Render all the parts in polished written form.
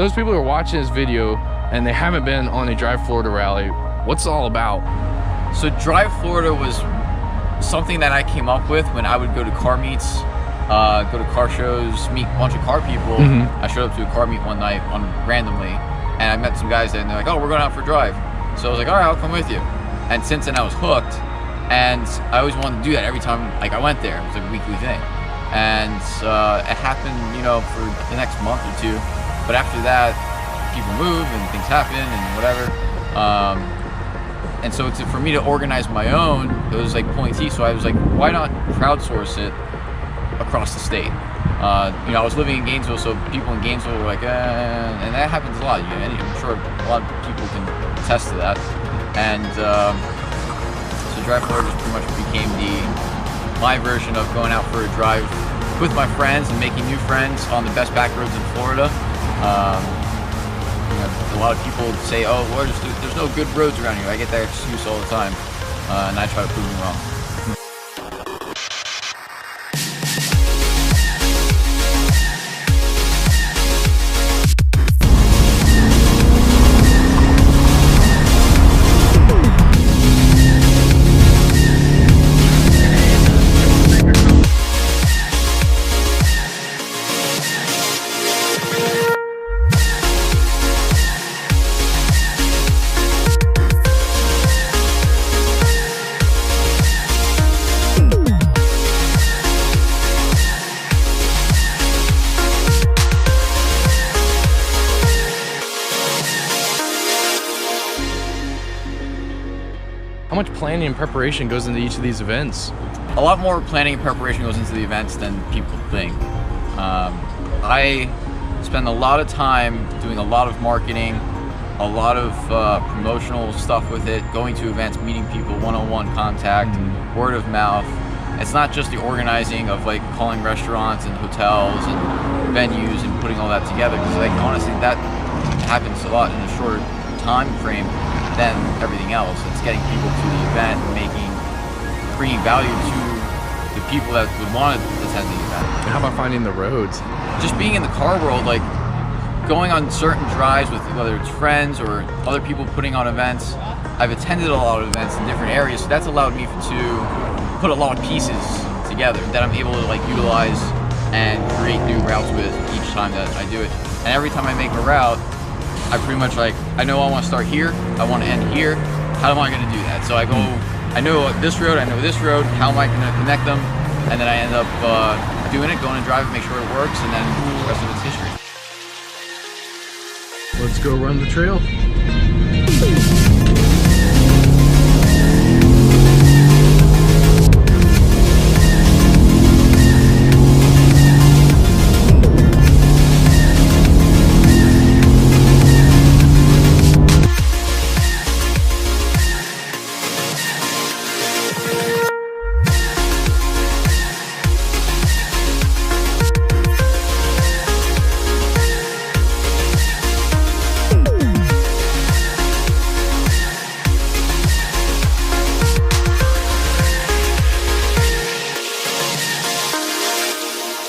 those people who are watching this video and they haven't been on a Drive Florida rally, what's it all about? So Drive Florida was something that I came up with when I would go to car meets, go to car shows, meet a bunch of car people. I showed up to a car meet one night randomly, and I met some guys there, and they're like, "Oh, we're going out for a drive." So I was like, "All right, I'll come with you." And since then, I was hooked, and I always wanted to do that every time like I went there. It was like a weekly thing, and it happened, you know, for the next month or two. But after that, people move and things happen and whatever. And so for me to organize my own, it was like pointee. So I was like, why not crowdsource it across the state? You know, I was living in Gainesville, so people in Gainesville were like, and that happens a lot. I'm sure a lot of people can attest to that. And so Drive Florida just pretty much became my version of going out for a drive with my friends and making new friends on the best back roads in Florida. You know, a lot of people say, "Oh, well, there's no good roads around here." I get that excuse all the time, and I try to prove them wrong. How much planning and preparation goes into each of these events? A lot more planning and preparation goes into the events than people think. I spend a lot of time doing a lot of marketing, a lot of promotional stuff with it, going to events, meeting people, one-on-one contact, word of mouth. It's not just the organizing of like calling restaurants and hotels and venues and putting all that together, because like honestly that happens a lot in a shorter time frame than everything else. It's getting people to the event and bringing value to the people that would want to attend the event. And how about finding the roads? Just being in the car world, like going on certain drives with whether it's friends or other people putting on events. I've attended a lot of events in different areas, so that's allowed me to put a lot of pieces together that I'm able to like utilize and create new routes with each time that I do it. And every time I make a route, I pretty much like, I know I want to start here, I want to end here, how am I going to do that? So I go, I know this road, how am I going to connect them? And then I end up doing it, going and driving, make sure it works, and then the rest of it's history. Let's go run the trail.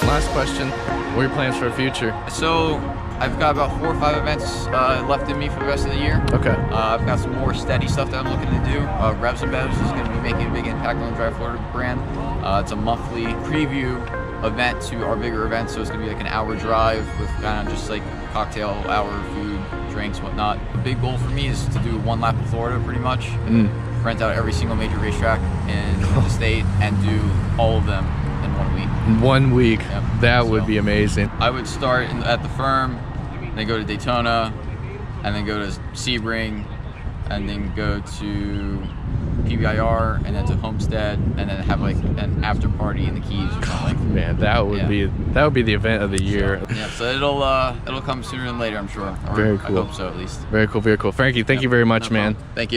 Last question, what are your plans for the future? So I've got about 4 or 5 events left in me for the rest of the year. Okay. I've got some more steady stuff that I'm looking to do. Revs and Bevs is going to be making a big impact on the Drive Florida brand. It's a monthly preview event to our bigger events, so it's going to be like an hour drive with kind of just like cocktail hour, food, drinks, whatnot. The big goal for me is to do one lap of Florida pretty much. Rent out every single major racetrack in the state and do all of them in 1 week. 1 week, Yep. that would be amazing. I would start at the Firm, then go to Daytona, and then go to Sebring, and then go to PBIR, and then to Homestead, and then have like an after party in the Keys or something. Man, that would be the event of the year. So it'll come sooner than later, I'm sure. Or Very cool. I hope so, at least. Very cool, very cool. Frankie, thank you very much, No man. problem. Thank you.